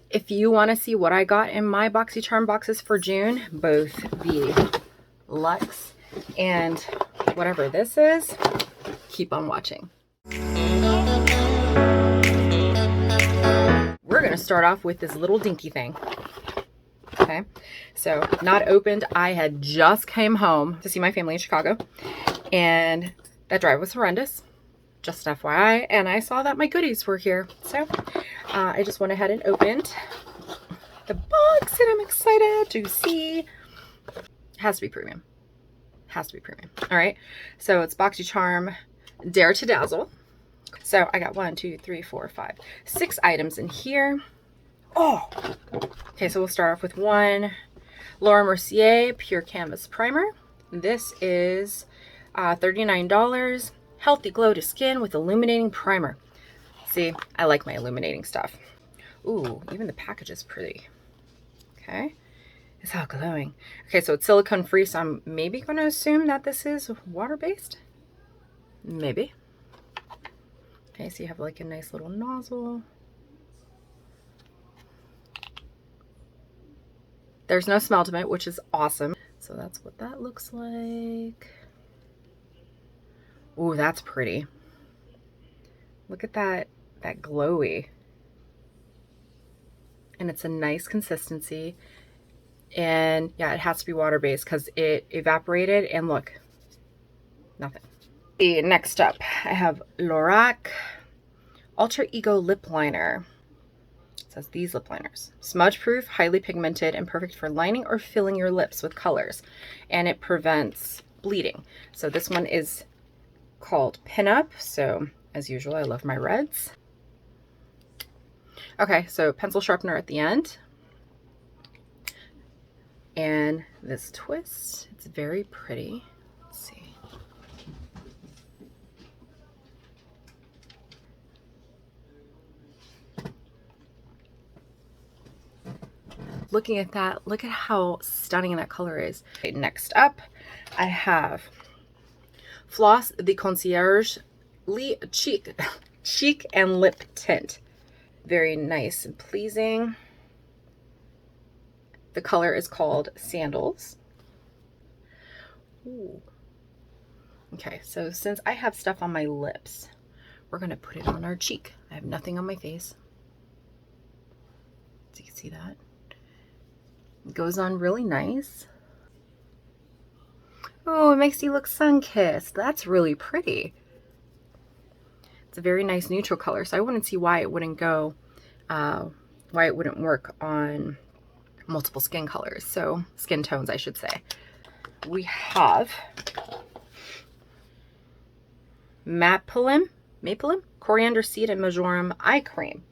If you want to see what I got in my Boxycharm boxes for June, both the Luxe and whatever this is, keep on watching. We're going to start off with this little dinky thing. Okay, so not opened. I had just came home to see my family in Chicago, and that drive was horrendous, just FYI, and I saw that my goodies were here. So I just went ahead and opened the box, and I'm excited to see. It has to be premium. Has to be premium. All right, so it's Boxycharm Dare to Dazzle. So I got 1, 2, 3, 4, 5, 6 items in here. Oh, okay, so we'll start off with one MERCIER Pure Canvas Primer. This is $39. Healthy glow to skin with illuminating primer. See, I like my illuminating stuff. Ooh, even the package is pretty. Okay, it's all glowing. Okay, so it's silicone free, so I'm maybe going to assume that this is water-based. Maybe. Okay, so you have like a nice little nozzle. There's no smell to it, which is awesome. So that's what that looks like. Ooh, that's pretty. Look at that glowy. And it's a nice consistency. And yeah, it has to be water-based because it evaporated, and look, nothing. Next up, I have LORAC Ultra Ego Lip Liner. It says these lip liners. Smudge proof, highly pigmented, and perfect for lining or filling your lips with colors. And it prevents bleeding. So this one is called Pin Up. So as usual, I love my reds. Okay, so pencil sharpener at the end. And this twist, it's very pretty. Let's see. Looking at that, look at how stunning that color is. Okay, next up, I have Floss the Concierge Cheek and Lip Tint. Very nice and pleasing. The color is called Sandals. Ooh. Okay, so since I have stuff on my lips, we're gonna put it on our cheek. I have nothing on my face. So you can see that. It goes on really nice. Oh, it makes you look sun-kissed. That's really pretty. It's a very nice neutral color, so I wouldn't see why it wouldn't go, why it wouldn't work on multiple skin colors. So skin tones, I should say. We have MAAPILIMEYE Coriander Seed and Marjoram Eye Cream.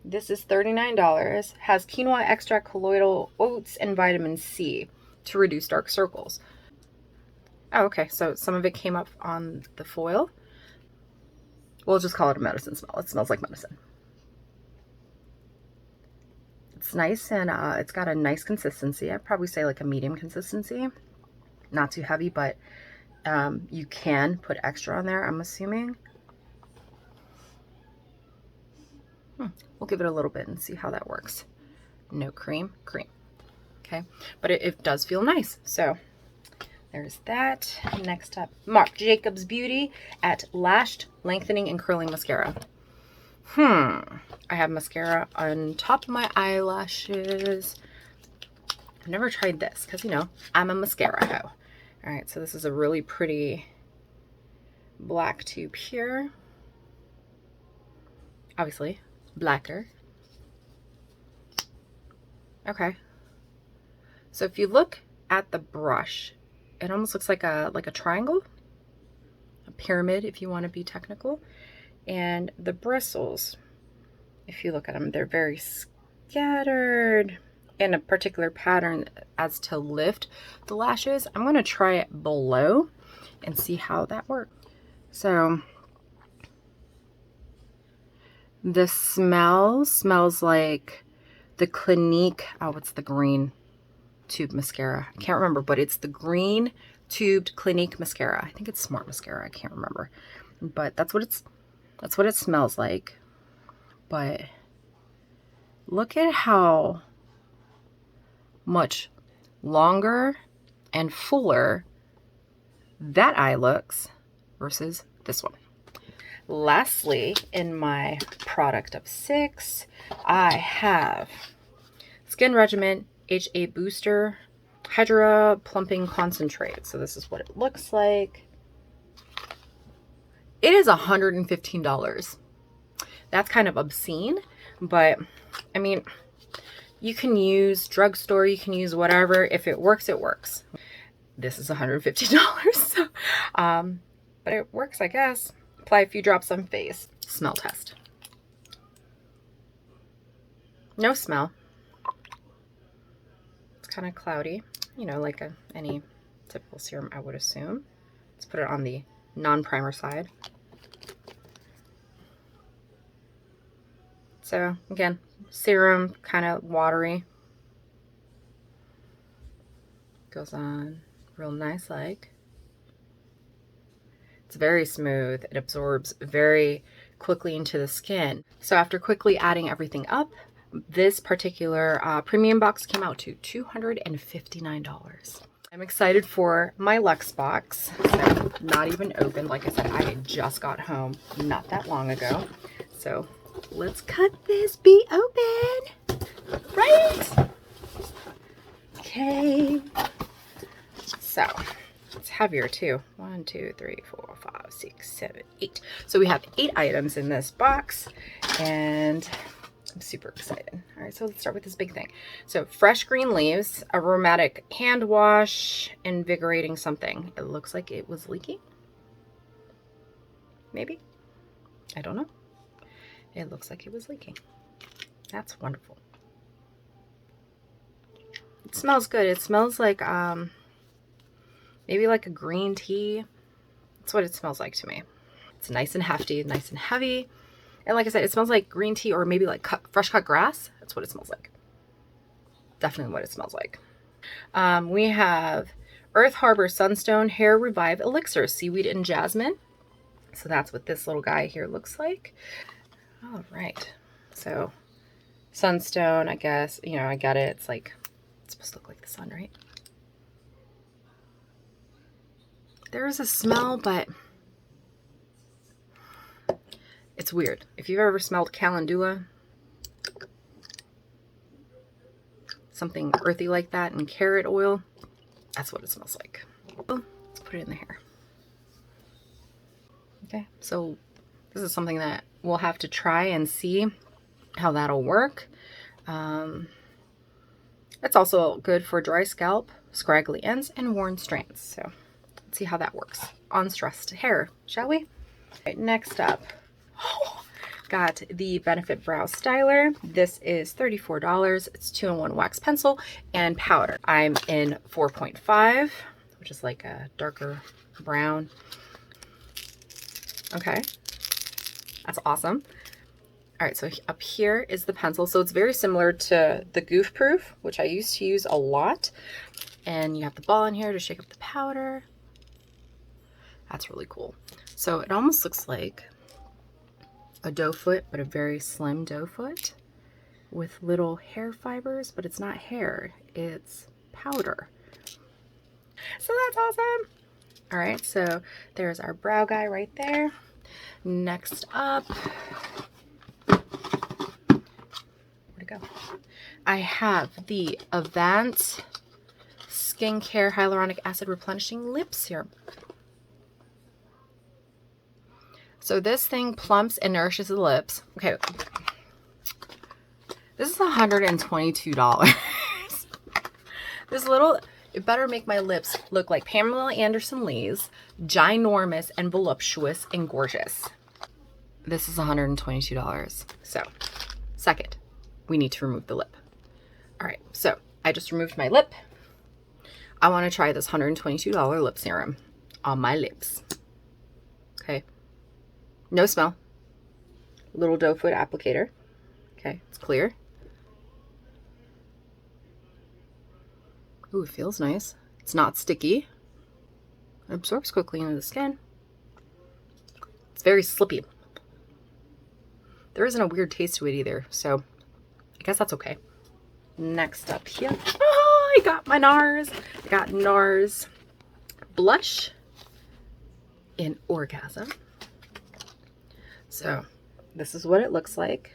This is $39. Has quinoa extract, colloidal oats, and vitamin C to reduce dark circles. Oh, okay, so some of it came up on the foil. We'll just call it a medicine smell. It smells like medicine. It's nice, and it's got a nice consistency. I'd probably say like a medium consistency. Not too heavy, but you can put extra on there, I'm assuming. We'll give it a little bit and see how that works. No cream. Okay, but it does feel nice. So there's that. Next up, Marc Jacobs Beauty ATLASH'D Lengthening and Curling Mascara. I have mascara on top of my eyelashes. I've never tried this because, you know, I'm a mascara hoe. All right, so this is a really pretty black tube here. Obviously, blacker. Okay. So if you look at the brush, it almost looks like a triangle, a pyramid if you want to be technical. And the bristles, if you look at them, they're very scattered in a particular pattern as to lift the lashes. I'm going to try it below and see how that works. So the smell smells like the Clinique, oh, it's the green tube mascara. I can't remember, but it's the green tubed Clinique mascara. I think it's Smart Mascara. I can't remember, but that's what it smells like. But look at how much longer and fuller that eye looks versus this one. Lastly, in my product of 6, I have Skin Regimen HA Booster Hydra Plumping Concentrate. So this is what it looks like. It is $115. That's kind of obscene, but I mean, you can use drugstore, you can use whatever. If it works, it works. This is $150. So, but it works, I guess. Apply a few drops on face. Smell test. No smell. It's kind of cloudy, you know, like any typical serum, I would assume. Let's put it on the non-primer side. So again, serum, kind of watery. Goes on real nice like. It's very smooth. It absorbs very quickly into the skin. So after quickly adding everything up, this particular premium box came out to $259. I'm excited for my Luxe box. So not even opened. Like I said, I had just got home not that long ago. So let's cut this be open. Right? Okay. So it's heavier too. 1, 2, 3, 4, 5, 6, 7, 8. So we have 8 items in this box, and I'm super excited. All right, so let's start with this big thing. So fresh green leaves, aromatic hand wash, invigorating something. It looks like it was leaking. Maybe. I don't know. It looks like it was leaking. That's wonderful. It smells good. It smells like maybe like a green tea. That's what it smells like to me. It's nice and hefty, nice and heavy. And like I said, it smells like green tea or maybe like fresh cut grass. That's what it smells like. Definitely what it smells like. We have Earth Harbor Sunstone Hair Revive Elixir, Seaweed and Jasmine. So that's what this little guy here looks like. All right. So Sunstone, I guess, you know, I get it. It's like, it's supposed to look like the sun, right? There is a smell, but it's weird. If you've ever smelled calendula, something earthy like that, and carrot oil, that's what it smells like. Let's put it in the hair. Okay, so this is something that we'll have to try and see how that'll work. It's also good for dry scalp, scraggly ends, and worn strands. So let's see how that works on stressed hair, shall we? Right, next up, got the Benefit Brow Styler. This is $34. It's 2-in-1 wax pencil and powder. I'm in 4.5, which is like a darker brown. Okay, that's awesome. All right, so up here is the pencil. So it's very similar to the Goof Proof, which I used to use a lot. And you have the ball in here to shake up the powder. That's really cool. So it almost looks like a doe foot, but a very slim doe foot with little hair fibers, but it's not hair, it's powder. So that's awesome. All right, so there's our brow guy right there. Next up, where'd it go? I have the AVANTLIP Skincare Hyaluronic Acid Replenishing Lip Serum. So this thing plumps and nourishes the lips. Okay, this is $122. This little, it better make my lips look like Pamela Anderson Lee's, ginormous and voluptuous and gorgeous. This is $122. So, second, we need to remove the lip. All right, so I just removed my lip. I want to try this $122 lip serum on my lips. Okay, no smell. Little doe foot applicator. Okay, it's clear. Ooh, it feels nice. It's not sticky. It absorbs quickly into the skin. It's very slippy. There isn't a weird taste to it either, so I guess that's okay. Next up here, oh, I got my NARS. I got NARS Blush in Orgasm. So this is what it looks like.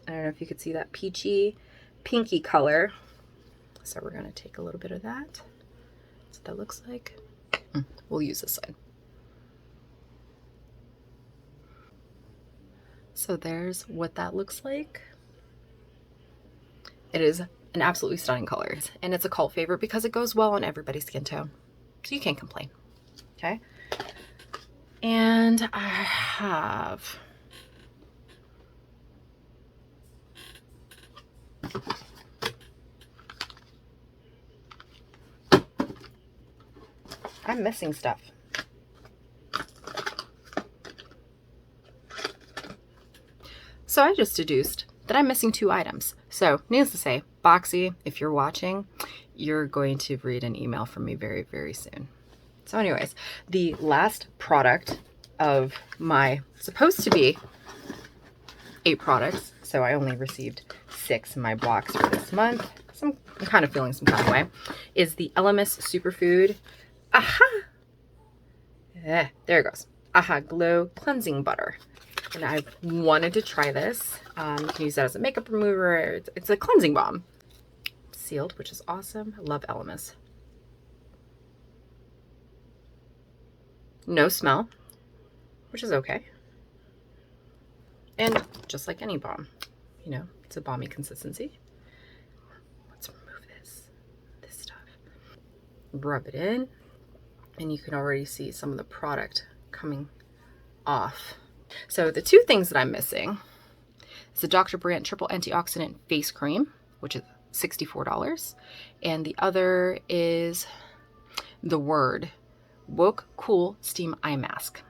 I don't know if you could see that peachy, pinky color. So we're going to take a little bit of that. That's what that looks like. We'll use this side. So there's what that looks like. It is an absolutely stunning color, and it's a cult favorite because it goes well on everybody's skin tone. So you can't complain. Okay. And I have I'm missing stuff. So I just deduced that I'm missing 2 items. So needless to say, Boxy, if you're watching, you're going to read an email from me very, very soon. So anyways, the last product of my supposed to be 8 products, so I only received 6 in my box for this month. I'm kind of feeling some kind of way, is the Elemis Superfood there it goes. Glow Cleansing Butter. And I've wanted to try this. You can use that as a makeup remover. It's a cleansing balm. Sealed, which is awesome. I love Elemis. No smell, which is okay. And just like any balm, you know, it's a balmy consistency. Let's remove this stuff. Rub it in, and you can already see some of the product coming off. So the 2 things that I'm missing is the Dr. Brandt Triple Antioxidant Face Cream, which is $64. And the other is the Word Woke Cool Steam Eye Mask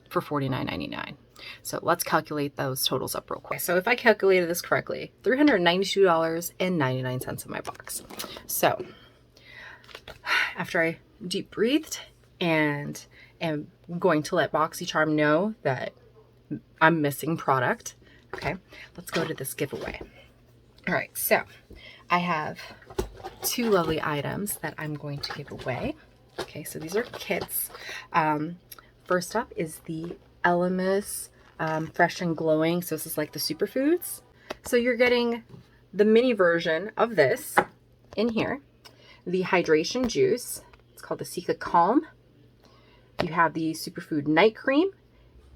for $49.99. So let's calculate those totals up real quick. So if I calculated this correctly, $392.99 in my box. So after I deep breathed and am going to let Boxycharm know that I'm missing product. Okay, let's go to this giveaway. All right, so I have 2 lovely items that I'm going to give away. Okay, so these are kits. First up is the Elemis Fresh and Glowing. So this is like the superfoods. So you're getting the mini version of this in here. The hydration juice. It's called the Sika Calm. You have the Superfood Night Cream.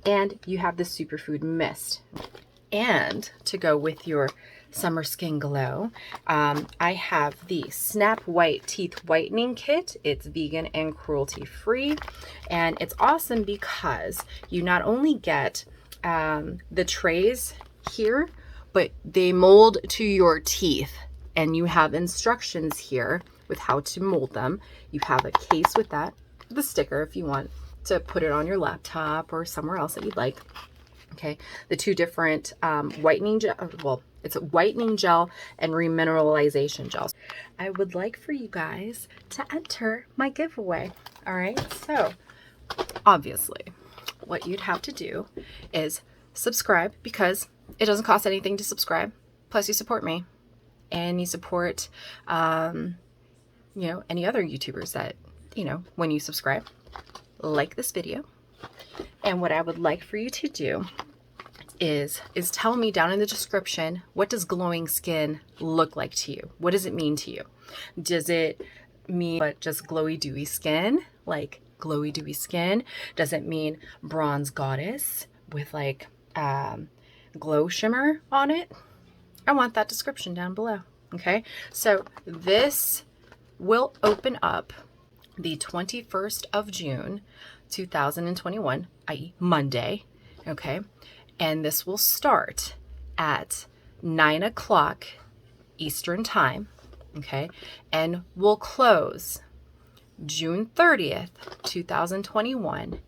And you have the Superfood Mist. And to go with your summer skin glow, I have the Snapwhite Teeth Whitening Kit. It's vegan and cruelty free. And it's awesome because you not only get the trays here, but they mold to your teeth. And you have instructions here with how to mold them. You have a case with that, the sticker if you want to put it on your laptop or somewhere else that you'd like. Okay, the 2 different whitening gel, well, it's a whitening gel and remineralization gel. I would like for you guys to enter my giveaway. All right, so obviously what you'd have to do is subscribe, because it doesn't cost anything to subscribe. Plus you support me and you support, you know, any other YouTubers that, you know, when you subscribe. Like this video. And what I would like for you to do is tell me down in the description, what does glowing skin look like to you? What does it mean to you? Does it mean just glowy dewy skin, like glowy dewy skin? Does it mean bronze goddess with like glow shimmer on it? I want that description down below. Okay, so this will open up the 21st of June, 2021, i.e. Monday, okay? And this will start at 9 o'clock Eastern time, okay? And will close June 30th, 2021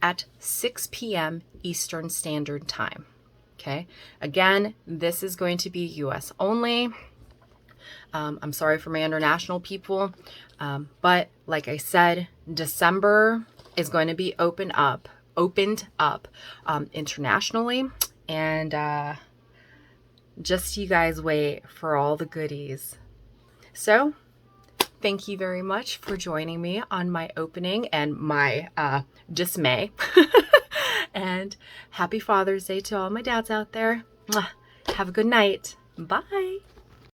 at 6 p.m. Eastern Standard Time, okay? Again, this is going to be US only. I'm sorry for my international people, but like I said, December is going to be opened up, internationally, and Just you guys wait for all the goodies. So thank you very much for joining me on my opening and my dismay. And happy Father's Day to all my dads out there. Mwah. Have a good night. Bye.